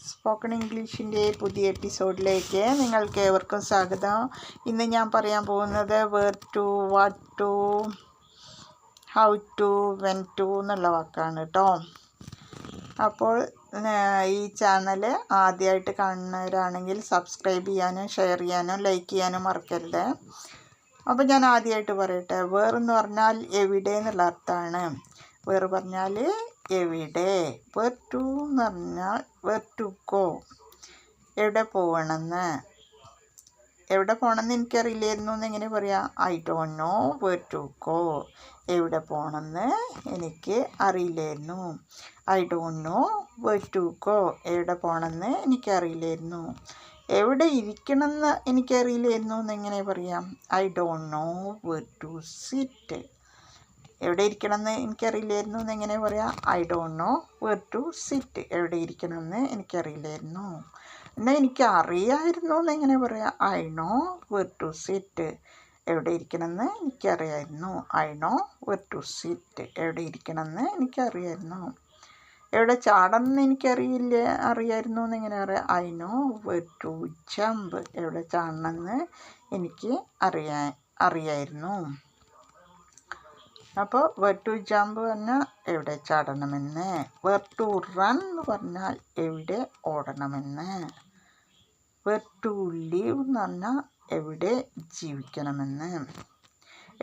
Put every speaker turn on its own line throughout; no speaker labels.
Spoken ഇംഗ്ലീഷിൻ്റെ പുതിയ എപ്പിസോഡിലേക്ക് നിങ്ങൾക്ക് ഏവർക്കും സ്വാഗതം. ഇന്ന് ഞാൻ പറയാൻ പോകുന്നത് where to, what to, how to, when to എന്നുള്ള വാക്കാണ് കേട്ടോ. അപ്പോൾ ഈ ചാനൽ ആദ്യമായിട്ട് കാണുന്നവരാണെങ്കിൽ സബ്സ്ക്രൈബ് ചെയ്യാനും ഷെയർ ചെയ്യാനും ലൈക്ക് ചെയ്യാനും മറക്കരുത്. അപ്പോൾ ഞാൻ ആദ്യമായിട്ട് പറയട്ടെ, വേർ എന്ന് പറഞ്ഞാൽ എവിടെ എന്നുള്ള അർത്ഥമാണ്. വേർ പറഞ്ഞാൽ എവിടെ. വേർ ടു എന്ന് പറഞ്ഞാൽ വേർ ടു ഗോ, എവിടെ പോകണമെന്ന്. എവിടെ പോകണമെന്ന് എനിക്കറിയില്ലായിരുന്നു എന്നെങ്ങനെ പറയാം? I don't know where to go. എവിടെ പോകണമെന്ന് എനിക്ക് അറിയില്ലായിരുന്നു. I don't know where to go. എവിടെ പോകണമെന്ന് എനിക്കറിയില്ലായിരുന്നു. എവിടെ ഇരിക്കണമെന്ന് എനിക്കറിയില്ലായിരുന്നു എന്നെങ്ങനെ പറയാം? I don't know where to sit. എവിടെ ഇരിക്കണമെന്ന് എനിക്കറിയില്ലായിരുന്നു എന്നെങ്ങനെ പറയാം? I don't know where to sit. എവിടെ ഇരിക്കണമെന്ന് എനിക്കറിയില്ലായിരുന്നു. എന്നാൽ എനിക്ക് അറിയാമായിരുന്നു എന്നെങ്ങനെ പറയാം? I know where to sit. എവിടെ ഇരിക്കണമെന്ന് എനിക്കറിയായിരുന്നു. I know where to sit. എവിടെ ഇരിക്കണമെന്ന് എനിക്കറിയായിരുന്നു. എവിടെ ചാടണമെന്ന് അറിയായിരുന്നു എന്നെങ്ങനെ പറയാം? I know where to jump. എവിടെ ചാടണമെന്ന് എനിക്ക് അറിയായിരുന്നു. അപ്പോൾ വേർ ടു ജമ്പ് പറഞ്ഞാൽ എവിടെ ചാടണമെന്ന്. വേർ ടു റൺ എന്ന് പറഞ്ഞാൽ എവിടെ ഓടണമെന്ന്. വേർ ടു ലിവ് എന്ന് പറഞ്ഞാൽ എവിടെ ജീവിക്കണമെന്ന്.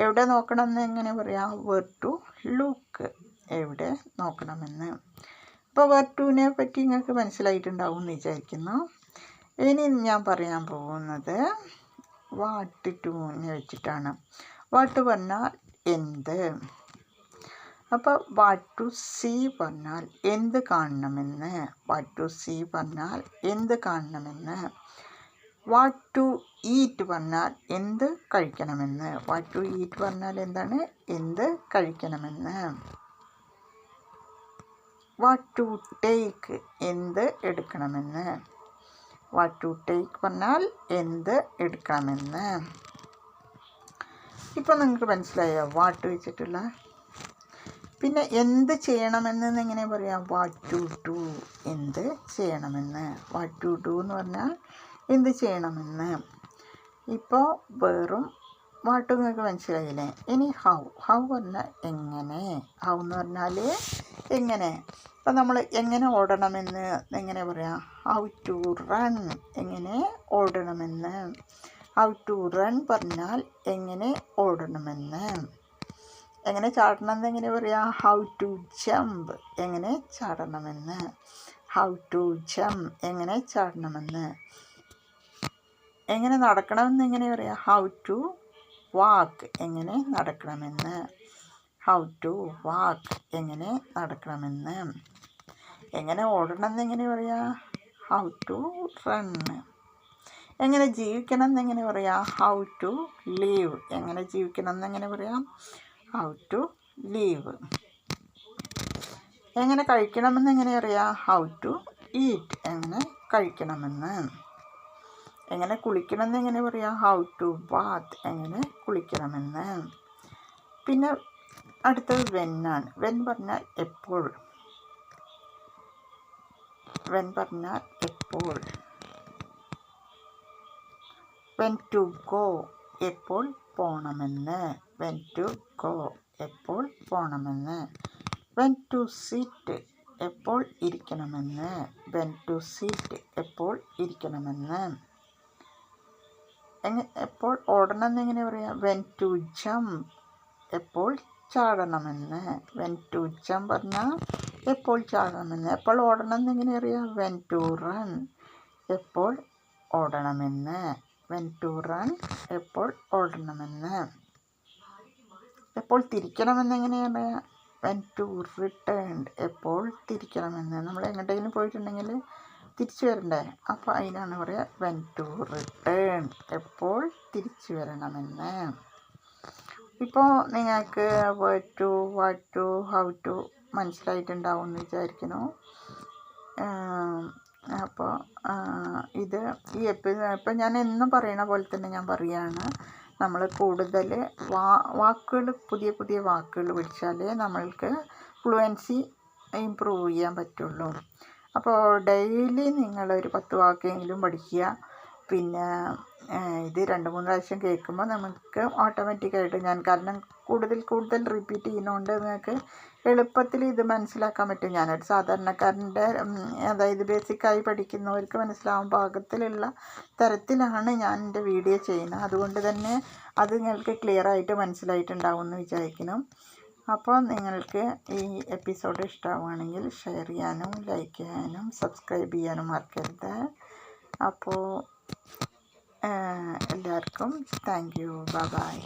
എവിടെ നോക്കണമെന്ന് എങ്ങനെ പറയാം? Where to look. എവിടെ നോക്കണമെന്ന്. അപ്പോൾ വേർ ടുവിനെ പറ്റി നിങ്ങൾക്ക് മനസ്സിലായിട്ടുണ്ടാവും എന്ന് വിചാരിക്കുന്നു. ഇനി ഞാൻ പറയാൻ പോകുന്നത് വാട്ട് ടുവിനെ വെച്ചിട്ടാണ്. വാട്ട് പറഞ്ഞാൽ എന്ത്. അപ്പോൾ വാട്ട് ടു സീ പറഞ്ഞാൽ എന്ത് കാണണമെന്ന്. വാട്ട് ടു സീ പറഞ്ഞാൽ എന്ത് കാണണമെന്ന്. വാട്ട് ടു ഈറ്റ് പറഞ്ഞാൽ എന്ത് കഴിക്കണമെന്ന്. വാട്ട് ടു ഈറ്റ് പറഞ്ഞാൽ എന്താണ്? എന്ത് കഴിക്കണമെന്ന്. വാട്ട് ടു ടേക്ക് എന്ത് എടുക്കണമെന്ന്. വാട്ട് ടു ടേക്ക് പറഞ്ഞാൽ എന്ത് എടുക്കണമെന്ന്. ഇപ്പോൾ നിങ്ങൾക്ക് മനസ്സിലായോ വാട്ട് വെച്ചിട്ടുള്ള? പിന്നെ എന്ത് ചെയ്യണമെന്ന് എങ്ങനെ പറയാം? What to do. എന്ത് ചെയ്യണമെന്ന്. വാട്ട് ടു ഡു എന്ന് പറഞ്ഞാൽ എന്ത് ചെയ്യണമെന്ന്. ഇപ്പോൾ വേറും വാട്ടും നിങ്ങൾക്ക് മനസ്സിലായില്ലേ? ഇനി ഹൗ. ഹൗ പറഞ്ഞാൽ എങ്ങനെ. ഹൗ എന്ന് പറഞ്ഞാൽ എങ്ങനെ. അപ്പം നമ്മൾ എങ്ങനെ ഓടണമെന്ന് എങ്ങനെ പറയാം? How to run. എങ്ങനെ ഓടണമെന്ന്. ഹൗ ടു റൺ പറഞ്ഞാൽ എങ്ങനെ ഓടണമെന്ന്. എങ്ങനെ ചാടണമെന്ന് എങ്ങനെ പറയാം? How to jump. എങ്ങനെ ചാടണമെന്ന്. How to jump. എങ്ങനെ ചാടണമെന്ന്. എങ്ങനെ നടക്കണമെന്ന് എങ്ങനെ പറയാം? How to walk. എങ്ങനെ നടക്കണമെന്ന്. How to walk. എങ്ങനെ നടക്കണമെന്ന്. എങ്ങനെ ഓടണമെന്ന് എങ്ങനെ പറയാം? How to run. എങ്ങനെ ജീവിക്കണം എന്നെങ്ങനെ പറയാം? How to live. എങ്ങനെ ജീവിക്കണം എന്നെങ്ങനെ പറയാം? How to live. എങ്ങനെ കഴിക്കണമെന്ന് എങ്ങനെ അറിയാം? How to eat. എങ്ങനെ കഴിക്കണമെന്ന്. എങ്ങനെ കുളിക്കണമെന്ന് എങ്ങനെ പറയാം? How to bath. എങ്ങനെ കുളിക്കണമെന്ന്. പിന്നെ അടുത്തത് വെന്നാണ്. വെൻ പറഞ്ഞാൽ എപ്പോൾ. വെൻ പറഞ്ഞാൽ എപ്പോൾ. വെൻ ടു ഗോ എപ്പോൾ പോകണമെന്ന്. വെൻ ടു ഗോ എപ്പോൾ പോകണമെന്ന്. വെൻ ടു സിറ്റ് എപ്പോൾ ഇരിക്കണമെന്ന്. വെൻ ടു സിറ്റ് എപ്പോൾ ഇരിക്കണമെന്ന്. എപ്പോൾ ഓടണമെന്ന് എങ്ങനെ പറയാം? വെൻ ടു ജമ്പ് എപ്പോൾ ചാടണമെന്ന്. വെൻ ടു ജമ്പ് പറഞ്ഞാൽ എപ്പോൾ ചാടണമെന്ന്. എപ്പോൾ ഓടണമെന്ന് എങ്ങനെ അറിയാം? വെൻ ടു റൺ എപ്പോൾ ഓടണമെന്ന്. വെൻ ടു റൺ എപ്പോൾ ഓടണമെന്ന്. എപ്പോൾ തിരിക്കണമെന്ന് എങ്ങനെയാണ്? വെൻ ടു റിട്ടേൺ എപ്പോൾ തിരിക്കണമെന്ന്. നമ്മൾ എങ്ങോട്ടെങ്കിലും പോയിട്ടുണ്ടെങ്കിൽ തിരിച്ചു വരണ്ടേ? അപ്പോൾ അതിനാണ് പറയുക വെൻ ടു റിട്ടേൺ എപ്പോൾ തിരിച്ചു വരണമെന്ന്. ഇപ്പോൾ നിങ്ങൾക്ക് where to, what to, how to മനസ്സിലായിട്ടുണ്ടാവും എന്ന് വിചാരിക്കുന്നു. അപ്പോൾ ഇപ്പം ഞാൻ എന്നും പറയണ പോലെ തന്നെ ഞാൻ പറയുകയാണ്. നമ്മൾ കൂടുതൽ വാക്കുകൾ, പുതിയ പുതിയ വാക്കുകൾ പഠിച്ചാലേ നമ്മൾക്ക് ഫ്ലുവൻസി ഇമ്പ്രൂവ് ചെയ്യാൻ പറ്റുള്ളൂ. അപ്പോൾ ഡെയിലി നിങ്ങളൊരു 10 വാക്കെങ്കിലും പഠിക്കുക. പിന്നെ ഇത് 2-3 പ്രാവശ്യം കേൾക്കുമ്പോൾ നമുക്ക് ഓട്ടോമാറ്റിക്കായിട്ട് കാരണം കൂടുതൽ റിപ്പീറ്റ് ചെയ്യുന്നതുകൊണ്ട് നിങ്ങൾക്ക് എളുപ്പത്തിൽ ഇത് മനസ്സിലാക്കാൻ പറ്റും. ഞാനൊരു സാധാരണക്കാരൻ്റെ അതായത് ബേസിക്കായി പഠിക്കുന്നവർക്ക് മനസ്സിലാവാൻ പാകത്തിലുള്ള തരത്തിലാണ് ഞാൻ എൻ്റെ വീഡിയോ ചെയ്യുന്നത്. അതുകൊണ്ട് തന്നെ അത് നിങ്ങൾക്ക് ക്ലിയറായിട്ട് മനസ്സിലായിട്ടുണ്ടാവും എന്ന് വിചാരിക്കുന്നു. അപ്പോൾ നിങ്ങൾക്ക് ഈ എപ്പിസോഡ് ഇഷ്ടമാവുകയാണെങ്കിൽ ഷെയർ ചെയ്യാനും ലൈക്ക് ചെയ്യാനും സബ്സ്ക്രൈബ് ചെയ്യാനും മറക്കരുത്. അപ്പോൾ എല്ലാവർക്കും താങ്ക് യു. ബൈ.